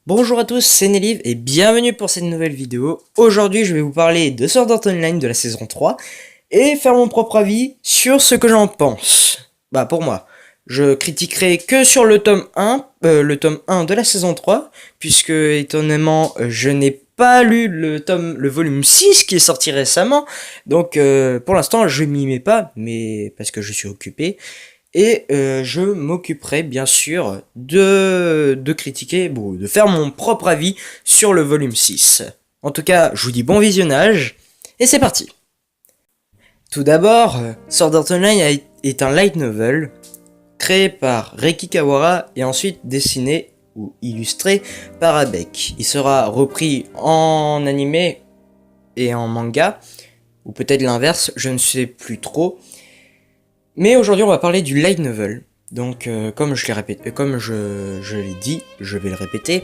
Bonjour à tous, c'est Nelive et bienvenue pour cette nouvelle vidéo. Aujourd'hui, je vais vous parler de Sword Art Online de la saison 3 et faire mon propre avis sur ce que j'en pense. Bah pour moi, je critiquerai que sur le tome 1 de la saison 3, puisque étonnamment, je n'ai pas lu le volume 6 qui est sorti récemment. Donc pour l'instant, je m'y mets pas, mais parce que je suis occupé. Et je m'occuperai bien sûr de critiquer, bon, de faire mon propre avis sur le volume 6. En tout cas, je vous dis bon visionnage, et c'est parti. Tout d'abord, Sword Art Online est un light novel créé par Reiki Kawara et ensuite dessiné ou illustré par Abek. Il sera repris en animé et en manga, ou peut-être l'inverse, je ne sais plus trop. Mais aujourd'hui, on va parler du light novel. Donc, comme je l'ai dit, je vais le répéter.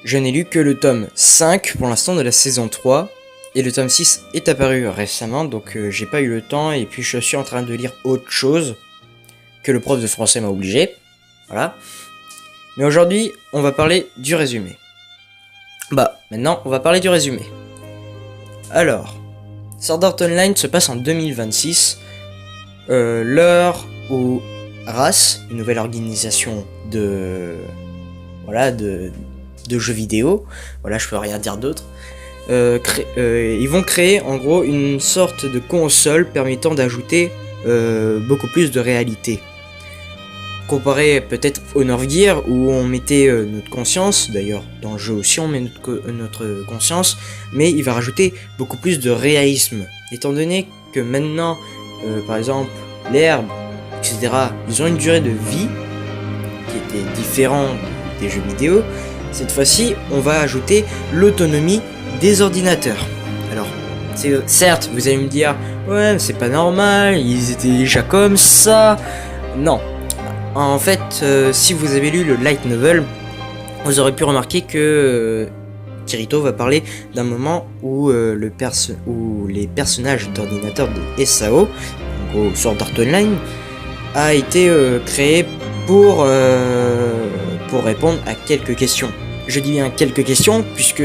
Je n'ai lu que le tome 5 pour l'instant de la saison 3. Et le tome 6 est apparu récemment, donc j'ai pas eu le temps. Et puis je suis en train de lire autre chose que le prof de français m'a obligé. Voilà. Mais aujourd'hui, on va parler du résumé. Maintenant, on va parler du résumé. Alors, Sword Art Online se passe en 2026. L'heure où RAS, une nouvelle organisation de jeux vidéo, voilà, je peux rien dire d'autre, ils vont créer en gros une sorte de console permettant d'ajouter beaucoup plus de réalité. Comparé peut-être au Honor Gear où on mettait notre conscience, d'ailleurs dans le jeu aussi on met notre conscience, mais il va rajouter beaucoup plus de réalisme, étant donné que maintenant par exemple l'herbe, etc., ils ont une durée de vie qui était différente des jeux vidéo. Cette fois-ci, on va ajouter l'autonomie des ordinateurs. Alors, certes, vous allez me dire, ouais, c'est pas normal, ils étaient déjà comme ça. Non. En fait, si vous avez lu le light novel, vous aurez pu remarquer que Kirito va parler d'un moment où, les personnages d'ordinateur de SAO, en gros Sword Art Online, a été créé pour répondre à quelques questions. Je dis bien quelques questions, puisque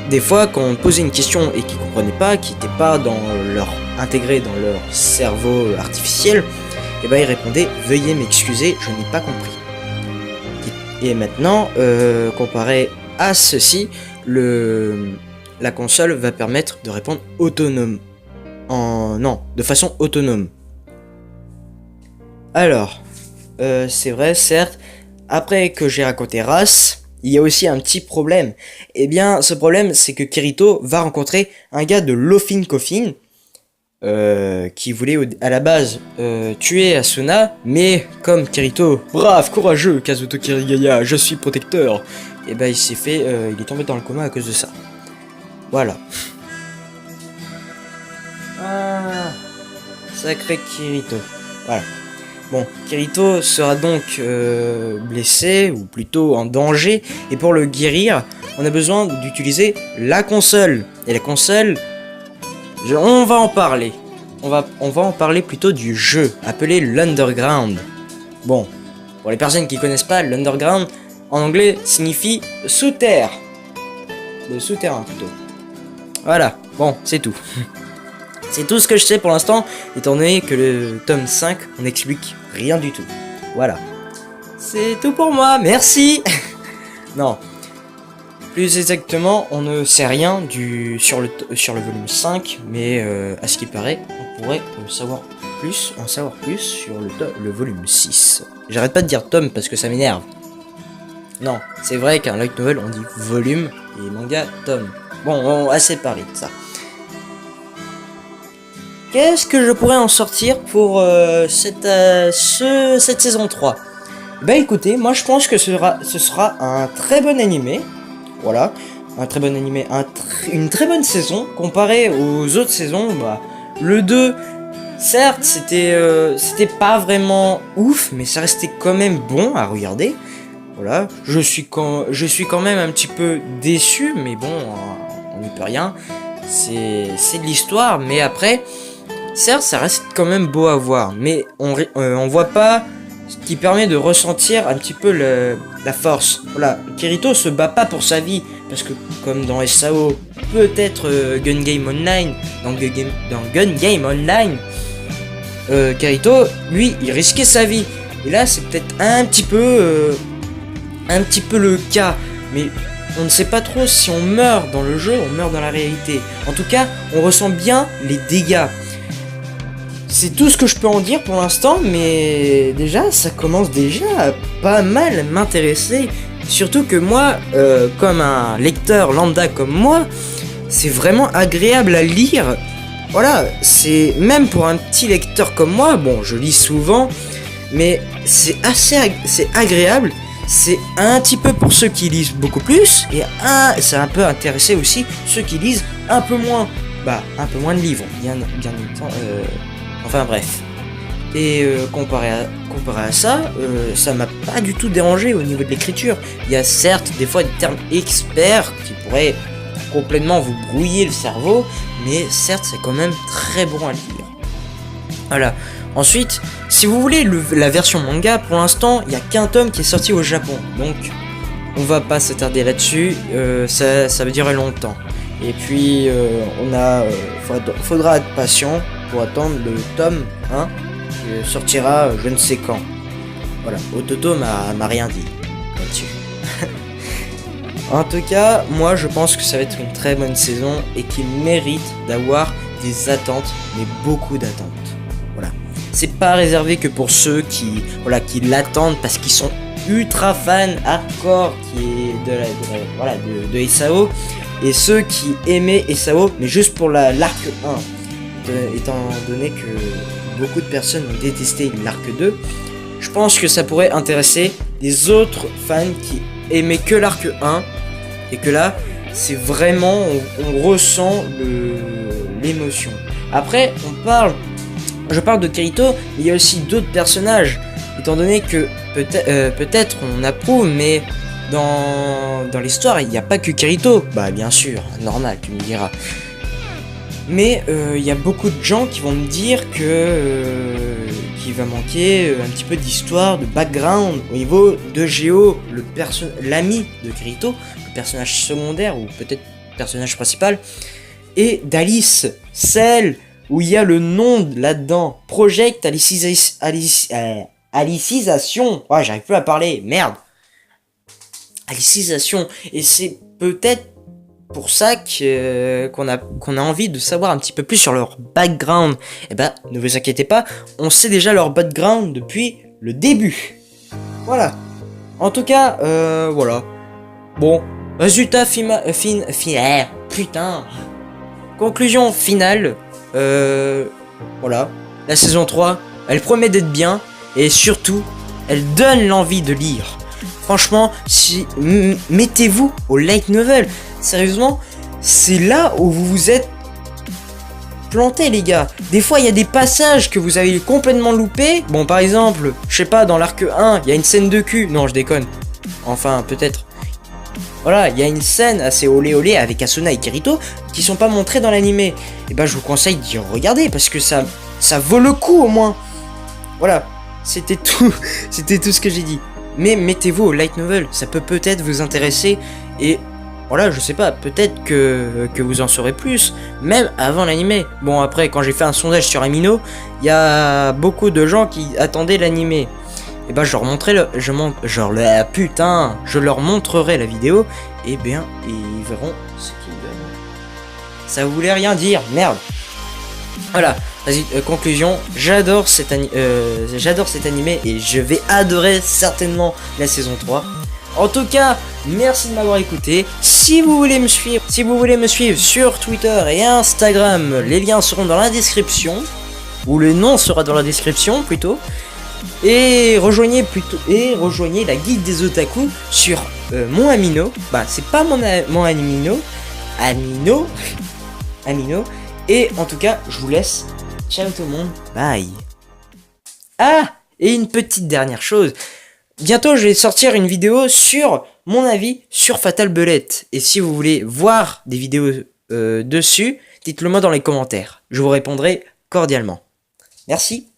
des fois, quand on posait une question et qu'ils ne comprenaient pas, qui n'était pas intégré dans leur cerveau artificiel, et ben ils répondaient « Veuillez m'excuser, je n'ai pas compris ». Et maintenant, comparé à ceci, la console va permettre de répondre de façon autonome. Alors, c'est vrai, certes, après que j'ai raconté RAS, il y a aussi un petit problème. Eh bien, ce problème, c'est que Kirito va rencontrer un gars de Lofin Coffin, qui voulait à la base tuer Asuna, mais comme Kirito, brave, courageux, Kazuto Kirigaya, je suis protecteur, et ben il est tombé dans le coma à cause de ça. Voilà. Ah, sacré Kirito. Voilà. Bon, Kirito sera donc blessé, ou plutôt en danger, et pour le guérir, on a besoin d'utiliser la console. Et la console, on va en parler. On va en parler plutôt du jeu, appelé l'Underground. Bon, pour les personnes qui connaissent pas, l'Underground, en anglais, signifie sous-terre. Le souterrain, plutôt. Voilà, bon, c'est tout. C'est tout ce que je sais pour l'instant, étant donné que le tome 5, on n'explique rien du tout. Voilà. C'est tout pour moi, merci. Non. Plus exactement, on ne sait rien sur le volume 5, mais à ce qui paraît, on pourrait en savoir plus sur le volume 6. J'arrête pas de dire tome parce que ça m'énerve. Non, c'est vrai qu'un light novel, on dit volume, et manga, tome. Bon, assez parlé de ça. Qu'est-ce que je pourrais en sortir pour cette saison 3? Bah écoutez, moi je pense que ce sera un très bon animé. Voilà, un très bon animé, une très bonne saison. Comparé aux autres saisons, le 2, certes, c'était pas vraiment ouf, mais ça restait quand même bon à regarder. Voilà, je suis quand même un petit peu déçu, mais bon, on n'y peut rien. C'est de l'histoire, mais après... Certes, ça reste quand même beau à voir, mais on voit pas ce qui permet de ressentir un petit peu la force. Voilà, Kirito se bat pas pour sa vie, parce que comme dans SAO, peut-être Gun Game Online, dans Gun Game Online, Kirito, lui, il risquait sa vie. Et là, c'est peut-être un petit peu le cas, mais on ne sait pas trop si on meurt dans le jeu, on meurt dans la réalité. En tout cas, on ressent bien les dégâts. C'est tout ce que je peux en dire pour l'instant, mais déjà, ça commence déjà à pas mal m'intéresser. Surtout que moi, comme un lecteur lambda comme moi, c'est vraiment agréable à lire. Voilà, c'est même pour un petit lecteur comme moi, bon, je lis souvent, mais c'est agréable. C'est un petit peu pour ceux qui lisent beaucoup plus, et ça un peu intéresser aussi ceux qui lisent un peu moins. Bah, un peu moins de livres, bien évidemment. Enfin bref. Et comparé à ça, ça m'a pas du tout dérangé au niveau de l'écriture. Il y a certes des fois des termes experts qui pourraient complètement vous brouiller le cerveau, mais certes c'est quand même très bon à lire. Voilà. Ensuite, si vous voulez la version manga, pour l'instant, il n'y a qu'un tome qui est sorti au Japon. Donc, on va pas s'attarder là-dessus. Ça va durer longtemps. Et puis, faudra être patient pour attendre le tome 1 qui sortira je ne sais quand. Voilà, Ototo m'a rien dit là-dessus. En tout cas, moi je pense que ça va être une très bonne saison et qu'il mérite d'avoir des attentes, mais beaucoup d'attentes. Voilà. C'est pas réservé que pour ceux qui l'attendent parce qu'ils sont ultra fans hardcore qui est de SAO, et ceux qui aimaient SAO mais juste pour l'arc 1, étant donné que beaucoup de personnes ont détesté l'arc 2, je pense que ça pourrait intéresser les autres fans qui aimaient que l'arc 1, et que là c'est vraiment on ressent l'émotion. Après je parle de Kirito, mais il y a aussi d'autres personnages, étant donné que peut-être on approuve, mais dans l'histoire il n'y a pas que Kirito. Bah bien sûr, normal, tu me diras. Mais il y a beaucoup de gens qui vont me dire qu'il va manquer un petit peu d'histoire, de background au niveau de Geo, l'ami de Kirito, le personnage secondaire ou peut-être personnage principal, et d'Alice, celle où il y a le nom là-dedans, Project Alicisation. Ouais, j'arrive plus à parler, merde. Alicisation. Et c'est peut-être pour ça qu'on a envie de savoir un petit peu plus sur leur background. Eh ben, ne vous inquiétez pas, on sait déjà leur background depuis le début. Voilà. En tout cas, voilà. Bon, résultat putain. Conclusion finale. Voilà. La saison 3, elle promet d'être bien, et surtout, elle donne l'envie de lire. Franchement, mettez-vous au light novel. Sérieusement, c'est là où vous vous êtes planté, les gars. Des fois, il y a des passages que vous avez complètement loupés. Bon, par exemple, je sais pas, dans l'arc 1, il y a une scène de cul. Non, je déconne. Enfin, peut-être. Voilà, il y a une scène assez olé olé avec Asuna et Kirito qui sont pas montrées dans l'animé. Et ben, je vous conseille d'y regarder parce que ça vaut le coup au moins. Voilà, c'était tout ce que j'ai dit. Mais mettez-vous au light novel, ça peut-être vous intéresser, et voilà, je sais pas, peut-être que vous en saurez plus, même avant l'animé. Bon, après, quand j'ai fait un sondage sur Amino, il y a beaucoup de gens qui attendaient l'animé. Et ben, je leur montrerai la vidéo, et bien, ils verront ce qu'ils veulent. Ça voulait rien dire, merde. Voilà, vas-y, conclusion, j'adore cet animé et je vais adorer certainement la saison 3. En tout cas, merci de m'avoir écouté. Si vous voulez me suivre sur Twitter et Instagram, les liens seront dans la description, ou le nom sera dans la description plutôt. Et rejoignez la guilde des otaku sur mon Amino. Bah, c'est pas mon Amino. Amino. Et en tout cas, je vous laisse. Ciao tout le monde. Bye. Ah, et une petite dernière chose. Bientôt, je vais sortir une vidéo sur mon avis sur Fatal Bullet. Et si vous voulez voir des vidéos dessus, dites-le moi dans les commentaires. Je vous répondrai cordialement. Merci.